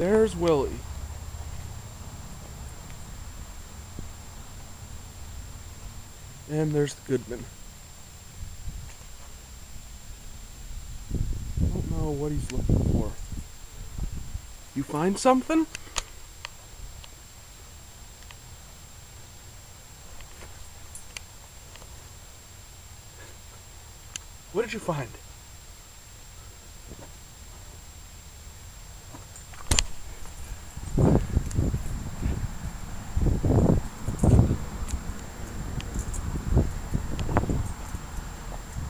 There's Willy. And there's the Goodman. I don't know what he's looking for. You find something? What did you find?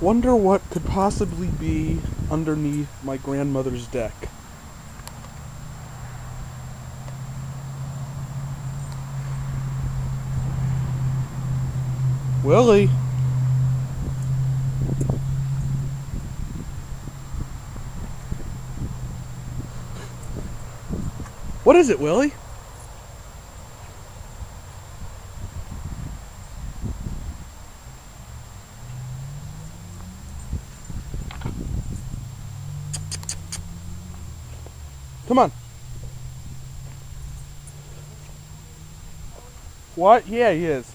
Wonder what could possibly be underneath my grandmother's deck. Willy. What is it, Willy? Come on. What? Yeah, he is.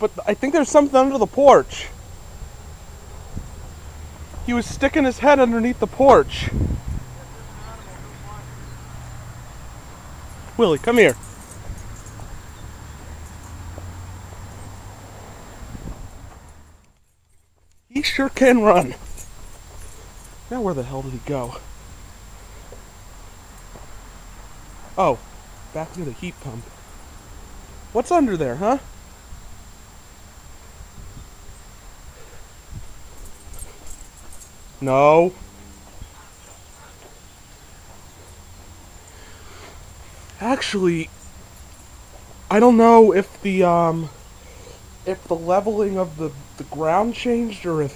But I think there's something under the porch. He was sticking his head underneath the porch. Willy, come here. He sure can run. Now where the hell did he go? Oh, back near the heat pump. What's under there, huh? No. Actually, I don't know if the leveling of the ground changed or if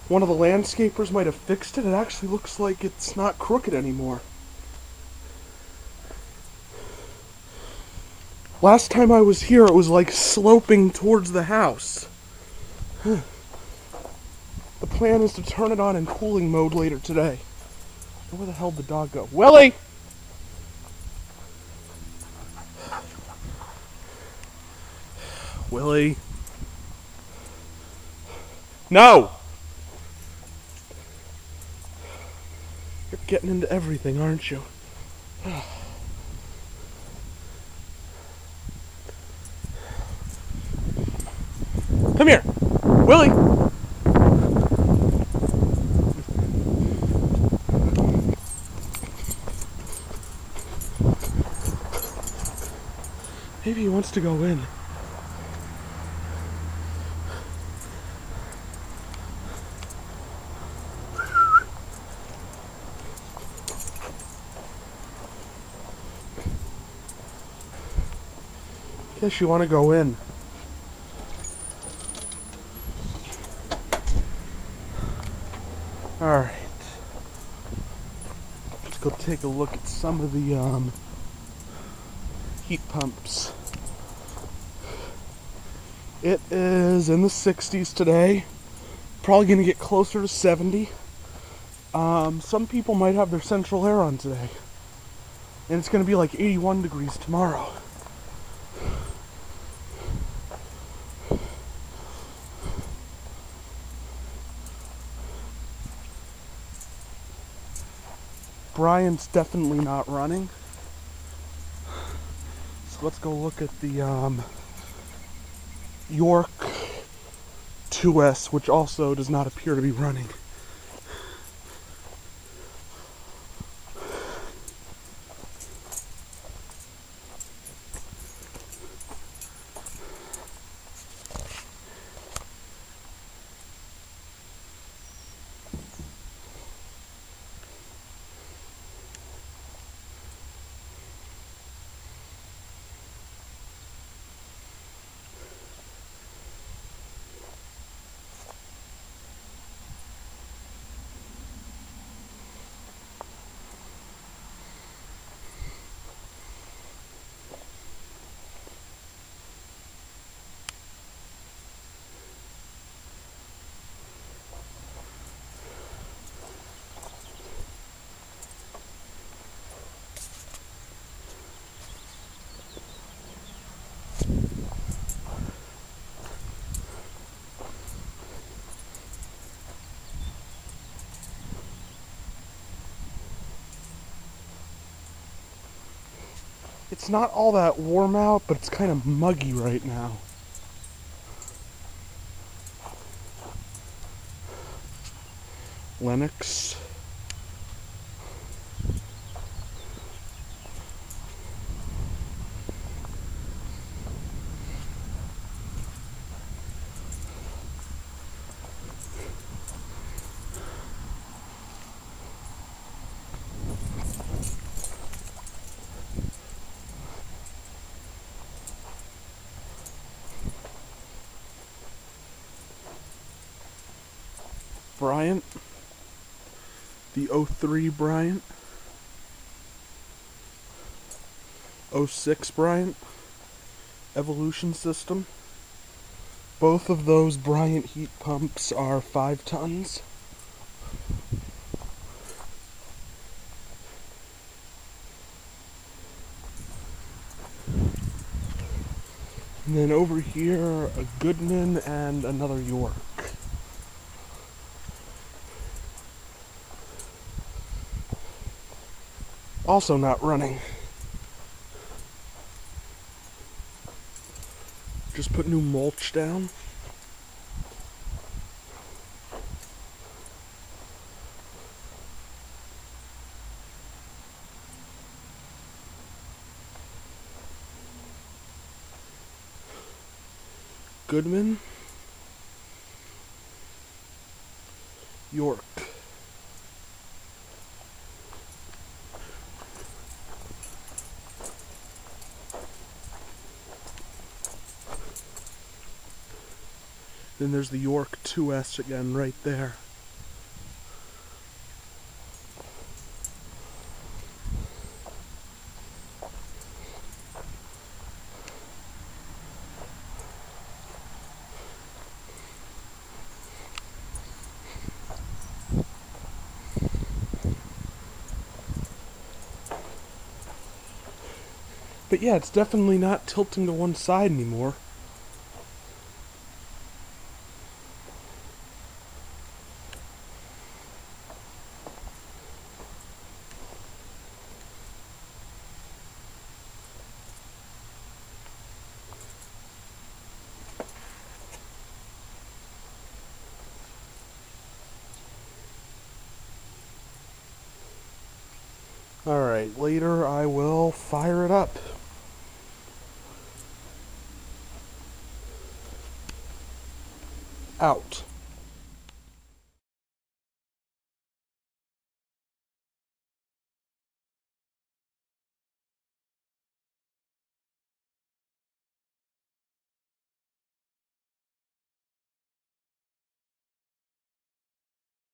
one of the landscapers might have fixed it. It actually looks like it's not crooked anymore. Last time I was here, it was like sloping towards the house. The plan is to turn it on in cooling mode later today. Where the hell did the dog go? Willy! Willy. No! You're getting into everything, aren't you? Come here! Willy! Maybe he wants to go in. Guess you want to go in. Alright. Let's go take a look at some of the heat pumps. It is in the 60s today. Probably going to get closer to 70. Some people might have their central air on today. And it's going to be like 81 degrees tomorrow. Brian's definitely not running. So let's go look at the York 2S, which also does not appear to be running. It's not all that warm out, but it's kind of muggy right now. Lennox. Bryant. The 03 Bryant. 06 Bryant. Evolution system. Both of those Bryant heat pumps are 5 tons. And then over here, a Goodman and another York. Also not running. Just put new mulch down. Goodman. York. Then there's the York 2S again right there. But yeah, it's definitely not tilting to one side anymore. Alright, later I will fire it up. Out.